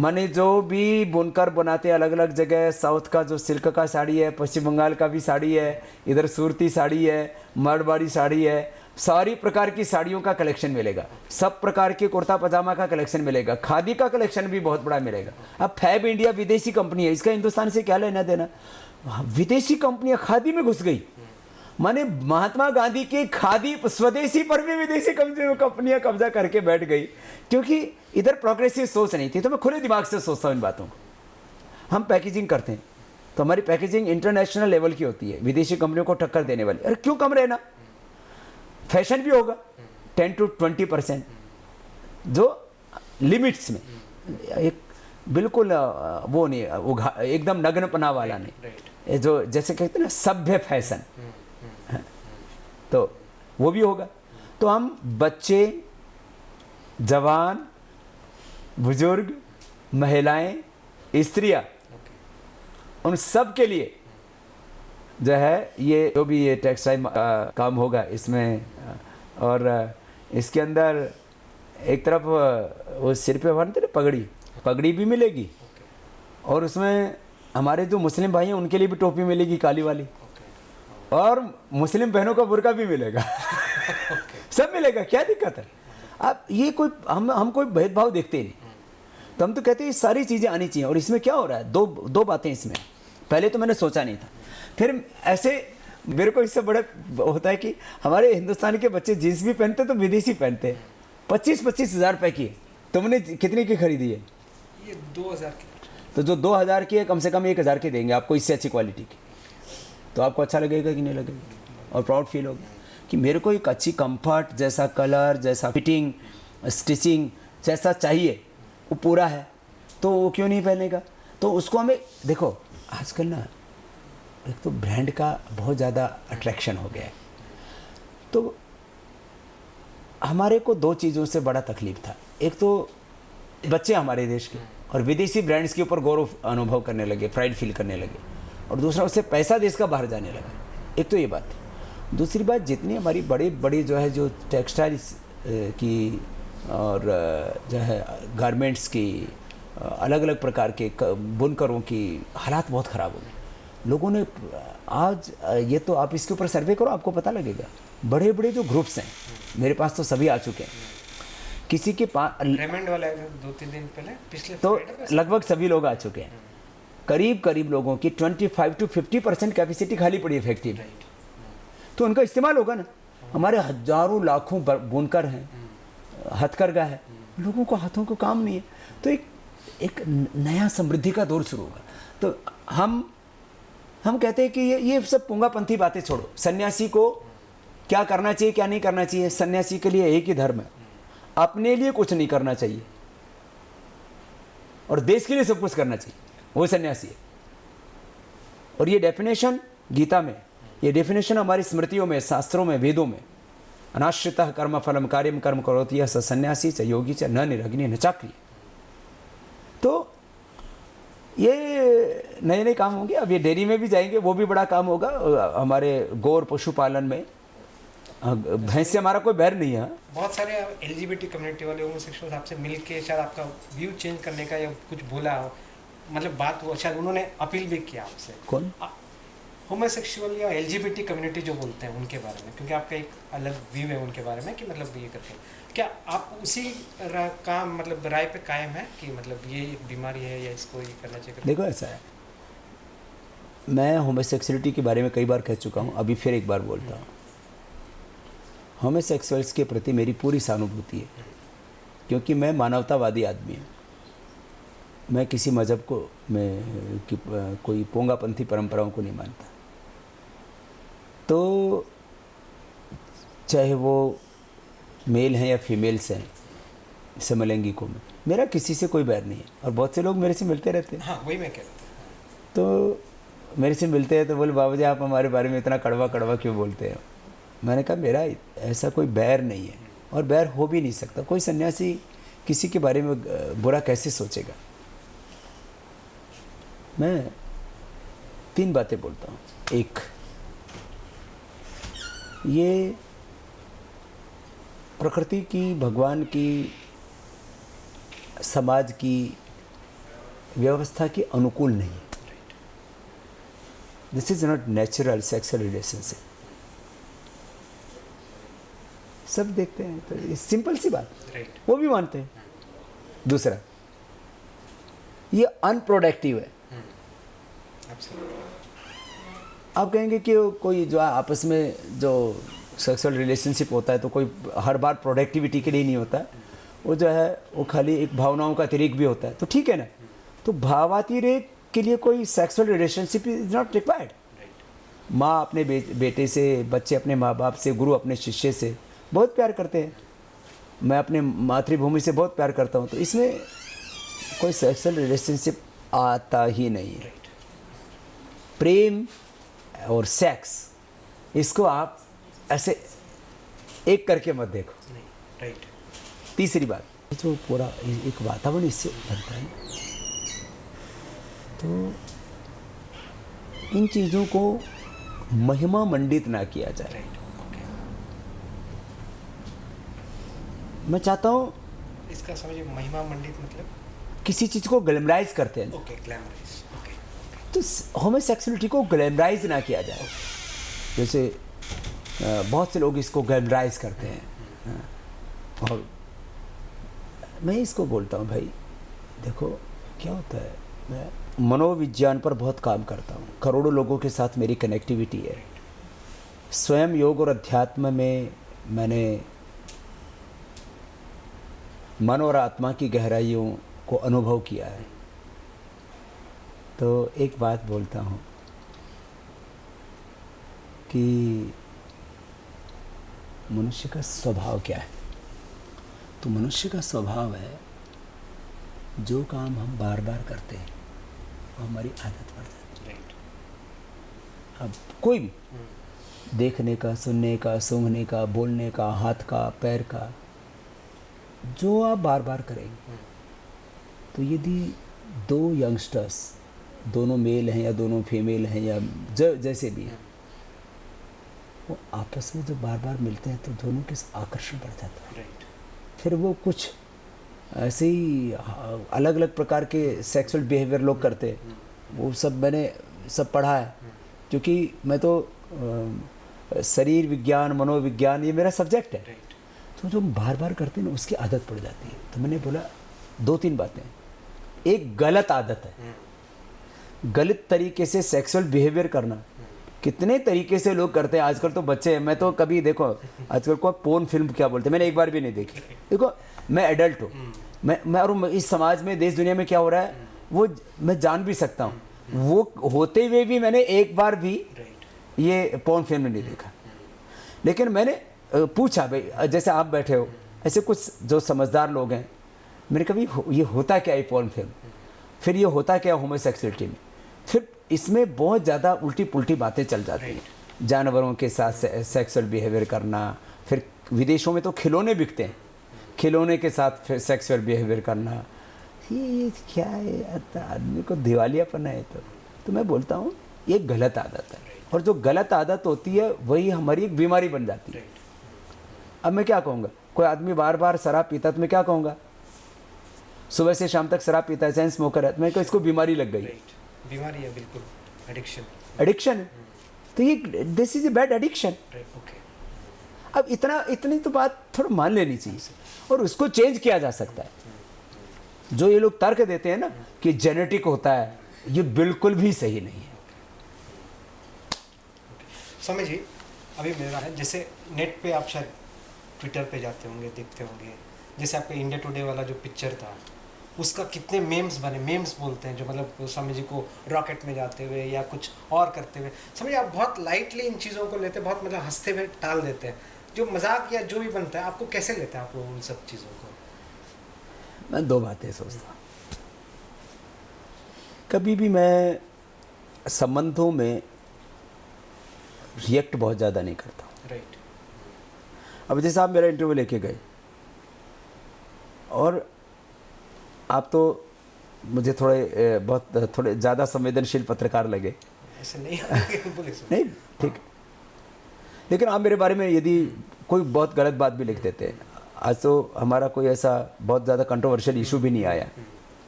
माने जो भी बुनकर बनाते हैं अलग अलग जगह, साउथ का जो सिल्क का साड़ी है, पश्चिम बंगाल का भी साड़ी है, इधर सूरती साड़ी है, मारवाड़ी साड़ी है, सारी प्रकार की साड़ियों का कलेक्शन मिलेगा, सब प्रकार के कुर्ता पजामा का कलेक्शन मिलेगा, खादी का कलेक्शन भी बहुत बड़ा मिलेगा। अब फैब इंडिया विदेशी कंपनी है, इसका हिंदुस्तान से क्या लेना देना। विदेशी कंपनियां खादी में घुस गई, माने महात्मा गांधी की खादी स्वदेशी पर भी विदेशी कंपनियां कब्जा करके बैठ गई, क्योंकि इधर प्रोग्रेसिव सोच नहीं थी। तो मैं खुले दिमाग से सोचता हूँ इन बातों को। हम पैकेजिंग करते हैं तो हमारी पैकेजिंग इंटरनेशनल लेवल की होती है, विदेशी कंपनियों को टक्कर देने वाली। अरे क्यों कम रहना, फैशन भी होगा 10 to 20%, जो लिमिट्स में, एक बिल्कुल वो नहीं, वो एकदम नग्नपना वाला नहीं, जो जैसे कहते हैं ना सभ्य फैशन, तो वो भी होगा। तो हम बच्चे, जवान, बुजुर्ग, महिलाएं, स्त्रियां, उन सब के लिए जो है ये जो भी ये टेक्सटाइल काम होगा इसमें। और इसके अंदर एक तरफ वो सिर पे बांधते ना पगड़ी भी मिलेगी, और उसमें हमारे जो मुस्लिम भाई हैं उनके लिए भी टोपी मिलेगी काली वाली, और मुस्लिम बहनों का बुर्का भी मिलेगा सब मिलेगा, क्या दिक्कत है। अब ये कोई हम कोई भेदभाव देखते ही नहीं, तो हम तो कहते हैं ये सारी चीज़ें आनी चाहिए। और इसमें क्या हो रहा है, दो बातें इसमें। पहले तो मैंने सोचा नहीं था, फिर ऐसे मेरे को इससे बड़ा होता है कि हमारे हिंदुस्तान के बच्चे जीन्स भी पहनते तो विदेशी पहनते हैं। 25-25 हज़ार रुपये की, तुमने कितने की खरीदी है? ये 2000 की। तो जो 2000 की है कम से कम 1000 की देंगे आपको, इससे अच्छी क्वालिटी की, तो आपको अच्छा लगेगा कि नहीं लगेगा, और प्राउड फील होगा कि मेरे को एक अच्छी कंफर्ट, जैसा कलर, जैसा फिटिंग, स्टिचिंग जैसा चाहिए वो पूरा है, तो वो क्यों नहीं पहनेगा। तो उसको हमें देखो, आजकल ना एक तो ब्रांड का बहुत ज़्यादा अट्रैक्शन हो गया है। तो हमारे को दो चीज़ों से बड़ा तकलीफ था, एक तो बच्चे हमारे देश के और विदेशी ब्रांड्स के ऊपर गौरव अनुभव करने लगे, प्राइड फील करने लगे, और दूसरा उससे पैसा देश का बाहर जाने लगा। एक तो ये बात है। दूसरी बात, जितनी हमारी बड़े बड़े जो है जो टेक्सटाइल्स की और जो है गारमेंट्स की, अलग अलग प्रकार के बुनकरों की हालात बहुत ख़राब हो गए। लोगों ने आज ये तो आप इसके ऊपर सर्वे करो, आपको पता लगेगा। बड़े बड़े जो ग्रुप्स हैं, मेरे पास तो सभी आ चुके हैं, किसी के पास रेमंड वाला 2-3 दिन पहले, पिछले तो लगभग सभी लोग आ चुके हैं। करीब लोगों की 25 to 50% कैपेसिटी खाली पड़ी है फैक्ट्री में, तो उनका इस्तेमाल होगा ना। हमारे हजारों लाखों बुनकर हैं, हथकरघा है, लोगों को हाथों को काम नहीं है, तो एक नया समृद्धि का दौर शुरू होगा। तो हम कहते हैं कि ये सब पुंगापंथी बातें छोड़ो। सन्यासी को क्या करना चाहिए क्या नहीं करना चाहिए, सन्यासी के लिए एक ही धर्म है, अपने लिए कुछ नहीं करना चाहिए और देश के लिए सब कुछ करना चाहिए, वो सन्यासी है। और ये डेफिनेशन गीता में, ये डेफिनेशन हमारी स्मृतियों में, शास्त्रों में, वेदों में, अनाश्रितः कर्म फलम कार्यम कर्म करोति यः स सन्यासी च योगी च न निरग्नि न चाक्रिय। तो ये नए नए काम होंगे। अब ये डेयरी में भी जाएंगे, वो भी बड़ा काम होगा। हमारे गौर पशुपालन में भैंस से हमारा कोई बैर नहीं है। बहुत सारे एलजीबीटी कम्युनिटी वाले होमोसेक्सुअल्स आपसे मिलके शायद आपका व्यू चेंज करने का या कुछ बोला हो, मतलब बात वो शायद उन्होंने अपील भी किया आपसे। कौन? होमोसेक्सुअल या एलजीबीटी कम्युनिटी जो बोलते हैं उनके बारे में, क्योंकि आपका एक अलग व्यू है उनके बारे में कि मतलब ये करके, क्या आप उसी का मतलब राय पे कायम है कि मतलब ये एक बीमारी है या इसको ये करना चाहिए? देखो ऐसा है, मैं होमोसेक्सुअलिटी के बारे में कई बार कह चुका हूँ, अभी फिर एक बार बोलता हूँ। होमोसेक्सुअल्स के प्रति मेरी पूरी सहानुभूति है, क्योंकि मैं मानवतावादी आदमी हूँ। मैं किसी मज़हब को, मैं कोई पोंगापंथी परंपराओं को नहीं मानता। तो चाहे वो मेल हैं या फीमेल्स हैं, समलैंगिकों में मेरा किसी से कोई बैर नहीं है। और बहुत से लोग मेरे से मिलते रहते हैं। हाँ, वही मैं कह रहा था। तो मेरे से मिलते हैं तो बोले बाबू जी आप हमारे बारे में इतना कड़वा कड़वा क्यों बोलते हैं। मैंने कहा मेरा ऐसा कोई बैर नहीं है और बैर हो भी नहीं सकता। कोई सन्यासी किसी के बारे में बुरा कैसे सोचेगा। मैं 3 बातें बोलता हूँ। एक, ये प्रकृति की, भगवान की, समाज की व्यवस्था के अनुकूल नहीं है। This is not natural sexual relationship. सब देखते हैं तो सिंपल सी बात, वो भी मानते हैं। दूसरा, ये अनप्रोडक्टिव है। आप कहेंगे कि कोई जो आपस में जो सेक्सुअल रिलेशनशिप होता है तो कोई हर बार प्रोडक्टिविटी के लिए नहीं होता, वो जो है वो खाली एक भावनाओं का अतिरेक भी होता है, तो ठीक है ना। तो भावातिरेक के लिए कोई sexual relationship is not required. माँ अपने बेटे से, बच्चे अपने माँ बाप से, गुरु अपने शिष्य से बहुत प्यार करते हैं। मैं अपने मातृभूमि से बहुत प्यार करता हूँ, तो इसमें कोई सेक्सुअल रिलेशनशिप आता ही नहीं है। प्रेम और सेक्स, इसको आप ऐसे एक करके मत देखो। राइट। तीसरी बात, जो पूरा एक वातावरण इससे बनता है, तो इन चीज़ों को महिमा मंडित ना किया जाए। मैं चाहता हूँ, इसका समझिए महिमा मंडित मतलब किसी चीज़ को ग्लैमराइज करते हैं। Okay, glamorise. ओके। तो होमोसेक्सुअलिटी को ग्लैमराइज ना किया जाए। जैसे बहुत से लोग इसको ग्लैमराइज करते हैं, और मैं इसको बोलता हूँ, भाई देखो क्या होता है, मैं मनोविज्ञान पर बहुत काम करता हूँ, करोड़ों लोगों के साथ मेरी कनेक्टिविटी है। स्वयं योग और अध्यात्म में मैंने मन और आत्मा की गहराइयों को अनुभव किया है। तो एक बात बोलता हूँ कि मनुष्य का स्वभाव क्या है। तो मनुष्य का स्वभाव है, जो काम हम बार बार करते हैं वो हमारी आदत पड़ जाती है। अब कोई भी देखने का, सुनने का, सूंघने का, बोलने का, हाथ का, पैर का, जो आप बार बार करेंगे, तो यदि दो यंगस्टर्स, दोनों मेल हैं या दोनों फीमेल हैं या जैसे भी हैं, वो आपस में जो बार बार मिलते हैं तो दोनों के आकर्षण बढ़ जाता है। फिर वो कुछ ऐसे ही अलग अलग प्रकार के सेक्सुअल बिहेवियर लोग करते हैं, वो सब मैंने सब पढ़ा है, क्योंकि मैं तो शरीर विज्ञान, मनोविज्ञान, ये मेरा सब्जेक्ट है। तो जो बार बार करते हैं ना, उसकी आदत पड़ जाती है। तो मैंने बोला दो तीन बातें। एक गलत आदत है, गलत तरीके से सेक्सुअल बिहेवियर करना। कितने तरीके से लोग करते हैं आजकल, तो बच्चे, मैं तो कभी देखो आजकल को पोर्न फिल्म क्या बोलते हैं, मैंने एक बार भी नहीं देखी। देखो मैं एडल्ट हूँ, मैं और इस समाज में, देश दुनिया में क्या हो रहा है वो मैं जान भी सकता हूँ। वो होते हुए भी मैंने एक बार भी ये पोर्न फिल्म नहीं देखा। लेकिन मैंने पूछा, भाई जैसे आप बैठे हो, ऐसे कुछ जो समझदार लोग हैं, मैंने कभी ये होता क्या है पोर्न फिल्म, फिर ये होता क्या होमोसेक्सुअलिटी में, फिर इसमें बहुत ज़्यादा उल्टी पुल्टी बातें चल जाती हैं। जानवरों के साथ सेक्सुअल बिहेवियर करना, फिर विदेशों में तो खिलौने बिकते हैं, खिलौने के साथ सेक्सुअल बिहेवियर करना, ये क्या है, आदमी को दिवालियापन है। तो मैं बोलता हूँ ये गलत आदत है, और जो गलत आदत होती है वही हमारी एक बीमारी बन जाती है। अब मैं क्या कहूँगा, कोई आदमी बार बार शराब पीता है तो मैं क्या कहूँगा, सुबह से शाम तक शराब पीता है, चैन स्मोकर है, तो मैं इसको बीमारी लग गई। बीमारी है, बिल्कुल एडिक्शन है। तो ये this is a bad addiction. अब इतनी तो बात थोड़ा मान लेनी चाहिए, और उसको चेंज किया जा सकता है। जो ये लोग तर्क देते हैं ना कि जेनेटिक होता है, ये बिल्कुल भी सही नहीं है। समझिए, अभी मेरा है, जैसे नेट पे आप शायद ट्विटर पे जाते होंगे, देखते होंगे, जैसे आपका इंडिया टुडे वाला जो पिक्चर था, उसका कितने मेम्स बने, मेम्स बोलते हैं, जो मतलब स्वामी जी को रॉकेट में जाते हुए या कुछ और करते हुए, समझिए आप बहुत लाइटली इन चीज़ों को लेते हैं, बहुत मतलब हंसते हुए टाल देते हैं। जो मजाक या जो भी बनता है, आपको कैसे लेते हैं आप लोग उन सब चीज़ों को? मैं दो बातें सोचता हूँ। कभी भी मैं संबंधों में रिएक्ट बहुत ज़्यादा नहीं करता हूँ। राइट। अब जैसे आप मेरा इंटरव्यू लेके गए, और आप तो मुझे थोड़े ज़्यादा संवेदनशील पत्रकार लगे। ऐसे नहीं नहीं, ठीक। लेकिन आप मेरे बारे में यदि कोई बहुत गलत बात भी लिख देते हैं, आज तो हमारा कोई ऐसा बहुत ज़्यादा कंट्रोवर्शियल इशू भी नहीं आया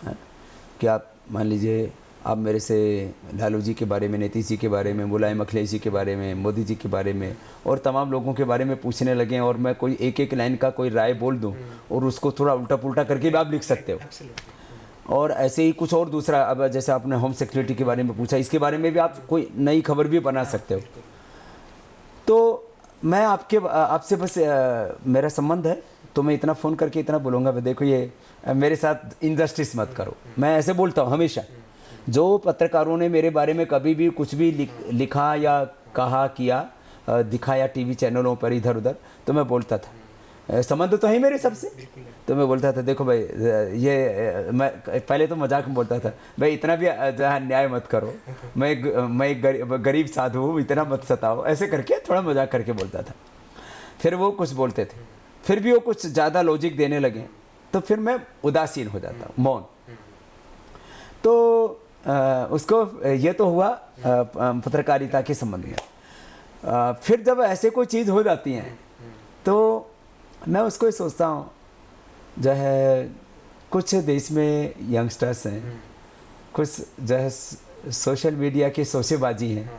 है कि आप मान लीजिए आप मेरे से लालू जी के बारे में, नीतीश जी के बारे में, मुलायम अखिलेश जी के बारे में, मोदी जी के बारे में और तमाम लोगों के बारे में पूछने लगे और मैं कोई एक एक लाइन का कोई राय बोल दूं और उसको थोड़ा उल्टा पुल्टा करके भी आप लिख सकते हो। और ऐसे ही कुछ और दूसरा, अब जैसे आपने होम सिक्योरिटी के बारे में पूछा, इसके बारे में भी आप कोई नई खबर भी बना सकते हो। तो मैं आपसे बस मेरा संबंध है तो मैं इतना फ़ोन करके इतना बोलूँगा, देखो ये मेरे साथ इनजस्टिस मत करो। मैं ऐसे बोलता हूँ हमेशा। जो पत्रकारों ने मेरे बारे में कभी भी कुछ भी लिखा या कहा किया, दिखाया टीवी चैनलों पर इधर उधर, तो मैं बोलता था, संबंध तो है मेरे सबसे, तो मैं बोलता था देखो भाई ये मैं पहले तो मजाक में बोलता था, भाई इतना भी न्याय मत करो, मैं एक गरीब साधु हूँ, इतना मत सताओ, ऐसे करके थोड़ा मजाक करके बोलता था। फिर वो कुछ बोलते थे, फिर भी वो कुछ ज़्यादा लॉजिक देने लगे तो फिर मैं उदासीन हो जाता हूँ, मौन। तो उसको ये तो हुआ पत्रकारिता के संबंध में। फिर जब ऐसे कोई चीज़ हो जाती हैं तो मैं उसको ही सोचता हूँ, जो है कुछ देश में यंगस्टर्स हैं, कुछ जो है सोशल मीडिया की शोशेबाजी हैं,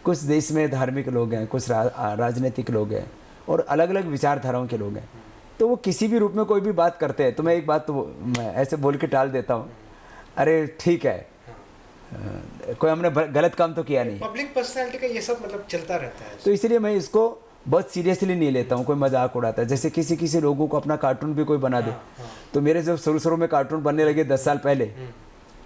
कुछ देश में धार्मिक लोग हैं, कुछ राजनीतिक लोग हैं और अलग अलग विचारधाराओं के लोग हैं। तो वो किसी भी रूप में कोई भी बात करते हैं तो मैं एक बात तो मैं ऐसे बोल के टाल देता हूँ, अरे ठीक है, कोई हमने गलत काम तो किया नहीं। पब्लिक पर्सनालिटी का ये सब मतलब चलता रहता है, तो इसलिए मैं इसको बहुत सीरियसली नहीं लेता हूँ। कोई मजाक उड़ाता है, जैसे किसी लोगों को अपना कार्टून भी कोई बना दे। तो मेरे जब शुरू में कार्टून बनने लगे 10 साल पहले,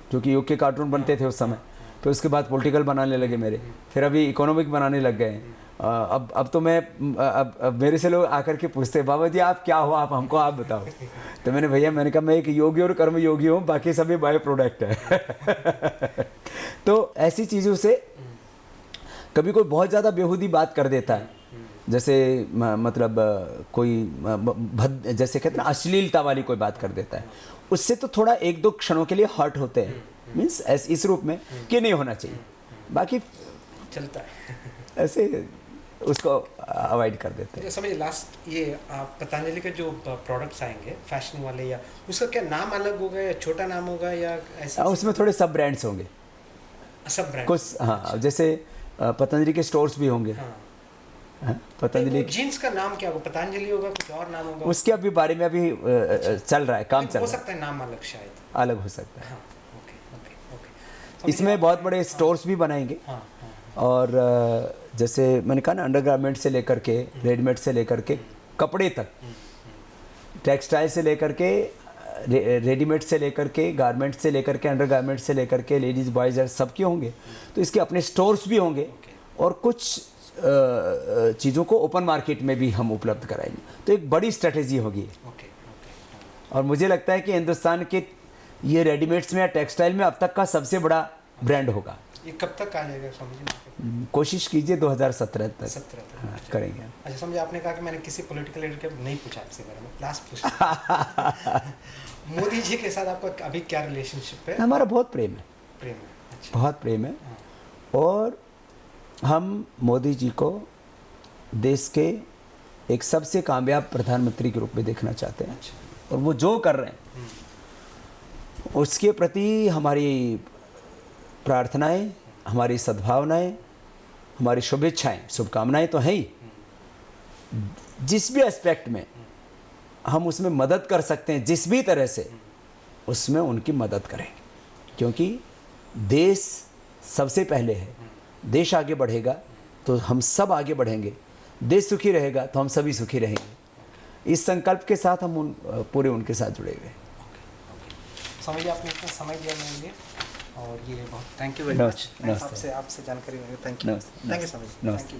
क्योंकि यूके कार्टून बनते थे उस समय, फिर उसके बाद पॉलिटिकल बनाने लगे मेरे, फिर अभी इकोनॉमिक बनाने लग गए। अब तो मैं अब मेरे से लोग आकर के पूछते हैं, बाबा जी आप क्या हो, आप हमको आप बताओ। तो मैंने कहा मैं एक योगी और कर्म योगी हूँ, बाकी सभी बाय प्रोडक्ट है। तो ऐसी चीज़ों से कभी कोई बहुत ज़्यादा बेहूदी बात कर देता है, जैसे मतलब कोई जैसे कहते हैं ना अश्लीलता वाली कोई बात कर देता है, उससे तो थोड़ा एक दो क्षणों के लिए हर्ट होते हैं, मीन्स इस रूप में कि नहीं होना चाहिए, बाकी चलता है ऐसे उसको अवॉइड कर देते हैं। समझिए लास्ट ये पतंजलि के जो प्रोडक्ट्स आएंगे फैशन वाले, या उसका क्या नाम अलग होगा या छोटा नाम होगा या ऐसा? उसमें थोड़े सब ब्रांड्स होंगे, सब ब्रांड कुछ, हाँ, जैसे पतंजलि के स्टोर्स भी होंगे। पतंजलि जीन्स का नाम क्या होगा? पतंजलि होगा, कुछ और नाम होगा? उसके अभी बारे में अभी चल रहा है, काम चल रहा है। हो सकता है नाम अलग, शायद अलग हो सकता है। ओके। इसमें बहुत बड़े स्टोर्स भी बनाएंगे। और जैसे मैंने कहा ना, अंडरगारमेंट से लेकर के रेडीमेड से लेकर के कपड़े तक, टेक्सटाइल से लेकर के रेडीमेड से लेकर के गारमेंट से लेकर के अंडरगारमेंट से लेकर के लेडीज़ बॉयज़ सबके होंगे। तो इसके अपने स्टोर्स भी होंगे और कुछ चीज़ों को ओपन मार्केट में भी हम उपलब्ध कराएंगे। तो एक बड़ी स्ट्रेटेजी होगी। और मुझे लगता है कि हिंदुस्तान के ये रेडीमेड्स में या टेक्सटाइल में अब तक का सबसे बड़ा ब्रांड होगा। ये कब तक आ जाएगा समझिए? कोशिश कीजिए 2017 तक। 17 तक। हाँ, करेंगे। अच्छा समझिए, आपने कहा कि मैंने किसी पॉलिटिकल लीडर के नहीं पूछा आपसे बारे में, लास्ट पूछा मोदी जी के साथ आपका अभी क्या रिलेशनशिप है? हमारा बहुत प्रेम है। प्रेम है, अच्छा। बहुत प्रेम है। और हम मोदी जी को देश के एक सबसे कामयाब प्रधानमंत्री के रूप में देखना चाहते हैं। और वो जो कर रहे हैं उसके प्रति हमारी प्रार्थनाएं, हमारी सद्भावनाएं, हमारी शुभेच्छाएं, शुभकामनाएं तो हैं ही। जिस भी एस्पेक्ट में हम उसमें मदद कर सकते हैं, जिस भी तरह से, उसमें उनकी मदद करें, क्योंकि देश सबसे पहले है। देश आगे बढ़ेगा तो हम सब आगे बढ़ेंगे, देश सुखी रहेगा तो हम सभी सुखी रहेंगे। इस संकल्प के साथ हम पूरे उनके साथ जुड़े हुए हैं। समझिए आपने इतना समय दिया मेरे लिए, और ये बहुत थैंक यू वेरी मच। आपसे जानकारी मिली, thank you. Thank you so much.